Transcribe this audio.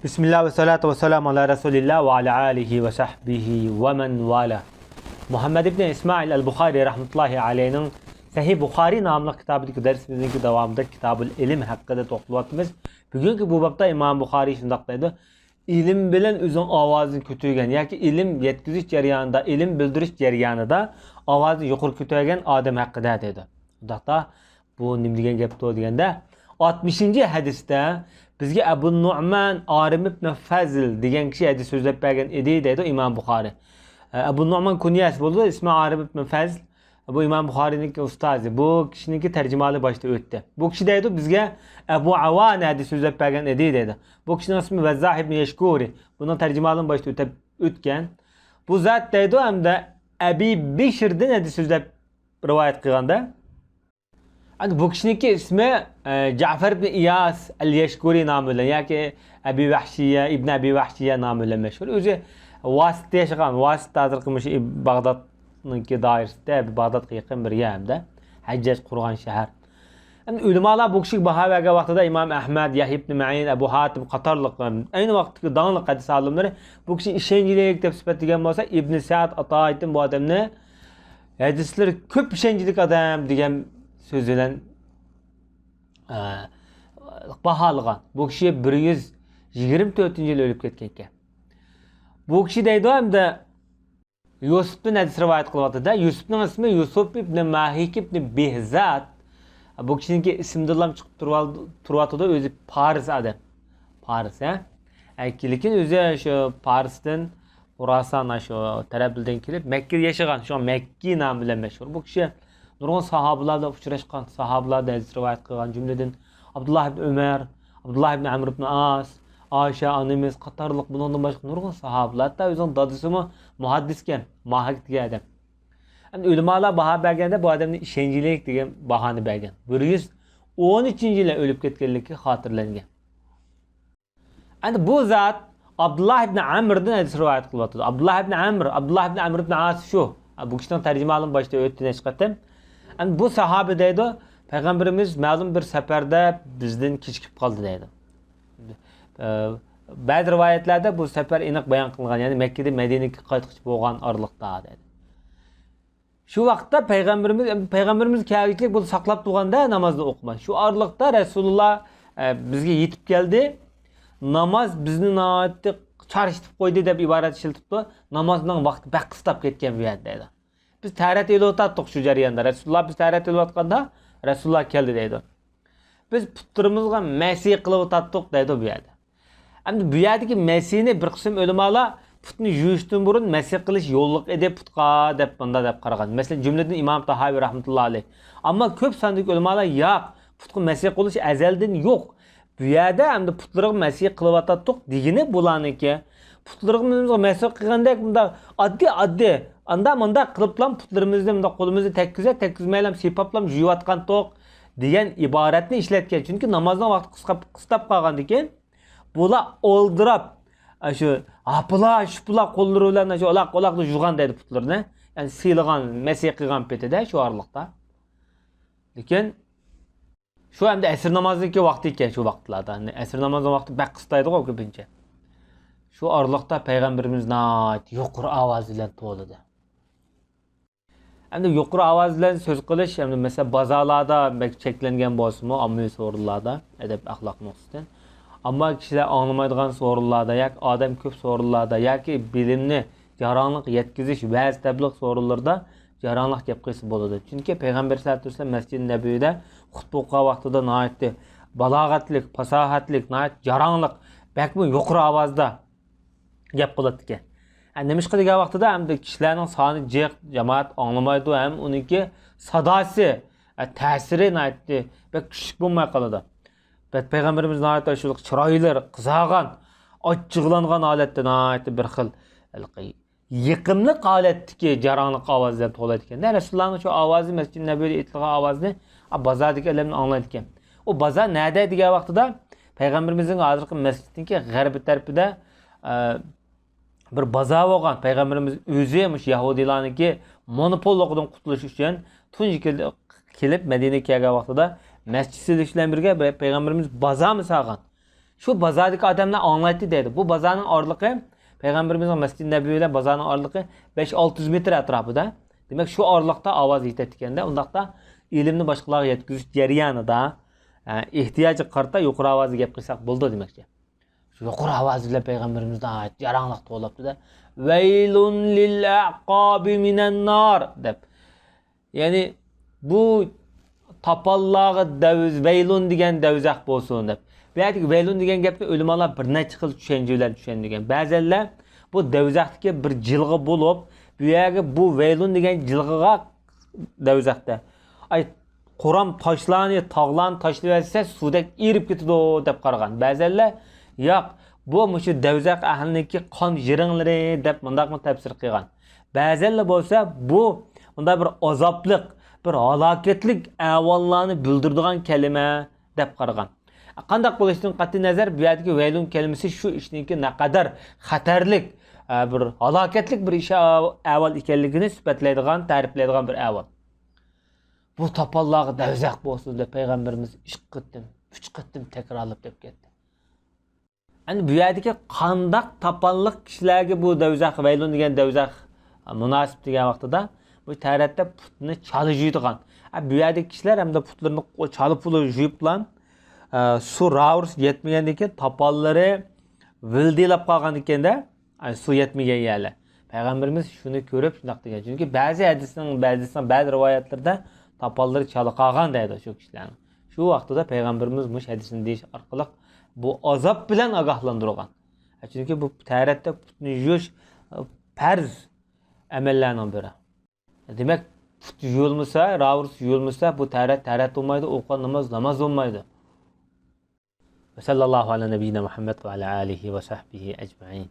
Bismillah ve salatu ve selamu ala Resulillah ve ala alihi ve sahbihi ve men vala. Muhammed İbni İsmail el-Bukhari rahmetullahi aleyhinin Sahih Bukhari namlı kitabındaki dersimizin devamında Kitabul İlim hakkında toxtalyapmiz. Bugünkü bu babda İmam Bukhari şundaqdaydı. İlim bilen özün avazını kötüygen yoki ilim yetkizish jarayonida, ilim bildirish jarayonida ovozni yuqori ko'targan odam haqida dedi. Undaqda bu nim degan gapdi deganda 60-hadisda bizga Abu Nu'man Arim ibn Fazl degan kishi hadis so'zlab bergan edi dedi İmam Bukhari. Abu Nu'man kunyasi bo'ldi, ismi Arim ibn Fazl. Bu İmam Bukhari'nin ustozi. Bu kishiniki tarjimali boshda o'tdi. Bu kishi deydi bizga Abu Awan hadis so'zlab bergan edi dedi. Bu kishining ismi Vazzah ibn Yashkuri. Bunun tarjimalini boshda o'tgan. Bu zot deydi hamda Abi Bishrdan hadis so'zlab rivoyat qilganda. Bu kishiniki ismi Ja'far ibn Iyas al-Yashkuri nomi bilan yoki Abi Vahshiya ibn Abi Vahshiya nomi bilan mashhur. O'zi Vasitda yashagan, Vasit ta'zir qilmish Bag'dodniki doirasida, Bag'dodga yaqin bir yerda Hajjaj qurgan shahar. Ulamolar bu kishiga baho bergan vaqtida Imom Ahmad, Yahya ibn Ma'in, Abu Hatim qatorliq ayni vaqtdagi donliq hadis olimlari bu kishi ishonchlilik deb sifatlagan bo'lsa, Ibn Sa'd Ato'aytdan bu odamni hadislar ko'p ishonchlik odam degan so'z bilan baholagan. Bu kishi 124-yil o'lib ketgan ekan. Bu kishi deydi hamda Yusuf'dan hadis rivoyat qilyapti-da. Yusufning ismi Yusuf ibn Mahik ibn Behzat. Bu kishiniki ismdan chiqib turyapti-da, o'zi Paris adam. Paris, ha? Lekin o'zi shu Parisdan Xurason shu tarafdan kelib Makka yashagan, shu Makki nomi bilan mashhur. Bu kishi nurg'un sahobalarga uchrashgan, sahobalardan hadis rivoyat qilgan, jumladan Abdullah ibn Umar, Abdullah ibn Amr ibn As, Ayşe annemiz qatorliq bundan boshqa nurg'un sahobalar, hatta o'zining dadisimi muhaddiskan, mahik degan odam. Endi ulamolar baho berganda bu odamning ishonchlilik degan bahoni bergan. 113-yilda o'lib ketganligi xotirlangan. Endi bu zot Abdullah ibn Amrdan hadis rivoyat qilyapti. Abdullah ibn Amr ibn As shu. Bu kishining tarjimalini boshda o'tdi chiqatdim. Endi bu sahoba deydi, payg'ambarimiz ma'lum bir safarda bizdan kechikib qoldi deydi. Ba'zi rivoyatlarda bu safar aniq bayon qilingan, ya'ni Makka dan Madinaga qaytmoqchi bo'lgan oraliqda dedi. Shu vaqtda payg'ambarimiz kelishlik bu saqlab turganda namozni o'qimas. Shu oraliqda Rasululloh bizga yetib keldi. Namoz bizni noatni charishtirib qo'ydi deb iborat ishlatibdi. Namozning vaqti baq qistab ketgan bu yerda dedi. Biz tarat elayotdik shu jarayonda. Rasululloh biz tarat elayotganda Rasululloh keldi dedi. Biz putlarimizga masih qilib o'tdik dedi bu yerda. Endi bu yerdagi masihni bir qism ulamolar putni yuvishdan burun masih qilish yo'lliq edi putqa deb bunda deb qaragan. Masalan, jumladan Imom Tahoviy rahmatullohi alayh. Ammo ko'p sonli ulamolar yo'q, putqa masih qilish azaldan yo'q. Bu yerda endi putlarga masih qilib o'tdik degini bularniki. Putlarga masih qilgandek bunda oddiy anda qiliblam putlarimizni bunda qo'limizni tekkizmaylam sepaplam yuvayotgan to'q degan iboratni ishlatgan. Chunki namozning vaqti qisqab qolgandan keyin bular oldirab shu shupla qo'llari bilan shu oqda yuvgan deydi putlarni. Ya'ni siylagan, masih qilgan petida shu orliqda. Lekin shu hamda asr namoziniki vaqti ekan shu vaqtlarda. Asr namozining vaqti baq qistaydi-ku ko'pincha. Shu orliqda payg'ambarimiz yuqori ovoz bilan to'ldi. Endi yuqori ovoz bilan so'z qilish, endi masalan bozorlarda cheklangan bo'lsa-mu, ommaviy so'rinlarda, adab axloq nuqsidan. Ammo kishilar anglamaydigan so'rinlarda, yoki odam ko'p so'rinlarda, yoki bilimni jaranglik yetkazish, va'z tabliq so'rinlarda jaranglik gap qilsa bo'ladi. Chunki payg'ambar sollallohu alayhi vasallam Masjid Nabiyda xutba o'qigan vaqtida nihoyatda balog'atlik, fasohatlik, nihoyat jaranglik, balki yuqori ovozda gap qiladi ekan. Nemishqa degan vaqtida hamda kishilarning soni jiq, jamoat anglamaydi, ham uniki sadosi, ta'siri nihoyatda bak kuchli bo'lmay qoladi. Payg'ambarimiz nihoyatda shu chiroyli, qizg'agan, ochiqlangan holatda nihoyatda bir xil yiqimli holatdagi jaranglik ovozdan to'ladi ekan. Rasulullohning shu ovozi Masjid Nabiyda aytilgan ovozni bozordagi odamlar anglaydi ekan. U bozor nada degan vaqtida payg'ambarimizning hozirgi masjidning g'arbi tarafida bir bozor bo'lgan. Payg'ambarimiz o'zi mush yahudiylarniki monopolliqdan qutulish uchun tunji kelib Madinaga kelgan vaqtida masjid bilan birga payg'ambarimiz bozorni sog'gan. Şu bazardaki adamlar anlattı dedi. Bu bazarın ağırlığı Peygamberimizin Mescid-i Nebevi ile bazarın ağırlığı 5-600 metre etrafında. Demek şu ağırlıkta avaz yetettikende ondaqda ilimni başqalarga yetkizish jarayonida ehtiyojga qarata yuqori ovozda gap qilsak bo'ldi demoqchi. Shu yuqori ovoz bilan Peygamberimizdan jarangliq to'labdi-da. Vaylun lil aqabi minan nar deb. Ya'ni bu topallarga davz vaylun degan davzax bo'lsin deb. Bu yerda vaylun degan gapni ulamolar bir necha xil tushunchalar tushungan. Ba'zilar bu davzaxdagi bir jilg'i bo'lib, bu yerga bu vaylun degan jilg'iga davzaxda ay Quram toshlarni, tog'larni tashlaversa suvda erib ketadi deb qaragan. Ba'zilar yo'q, bu mushu davzax ahliniki qon jiringlari deb mundaqmi tafsir qilgan. Ba'zilar bo'lsa bu unda bir azobliq, bir halokatlik ahvollarni bildiradigan kalima deb qaragan. Qandaq bo'lishidan qat'iy nazar bu yerdagi vaylun kalimasi shu ishniki naqadar xatarlik, bir halokatlik bir ish ahvol ekanligini sifatlaydigan, ta'riflaydigan bir ahvol. Bu topallarga davzax bo'lsin deb Peygamberimiz 3 qatim takrorlab deb ketdi. Hani bu yerdagi qandaq topalliq kishilarga bu davzax vaylun degan davzax munosib degan vaqtida bu taratda putni chalib yuydigan. Bu yerdagi kishilar hamda putlarni chalib yuyib bilan su ravrs yetmagandan keyin topallari vildilab qolgan ekanda, su yetmagan yerlar. Peygamberimiz shuni ko'rib shunday degan. Chunki ba'zi ba'zi rivoyatlarda topallari chalib qolgan deydi shu kishilarni. Shu vaqtida Peygamberimiz mush hadisini deyish orqali bu azob bilan ogohlantirgan. Chunki bu taratda putni yuvish farz amallarning biri. Demak, put yuvilmasa, ravrs yuvilmasa bu tarat bo'lmaydi, o'qigan namoz bo'lmaydi. Ve sallallahu ala nebiyyina Muhammed ve ala alihi ve sahbihi ecmaîn.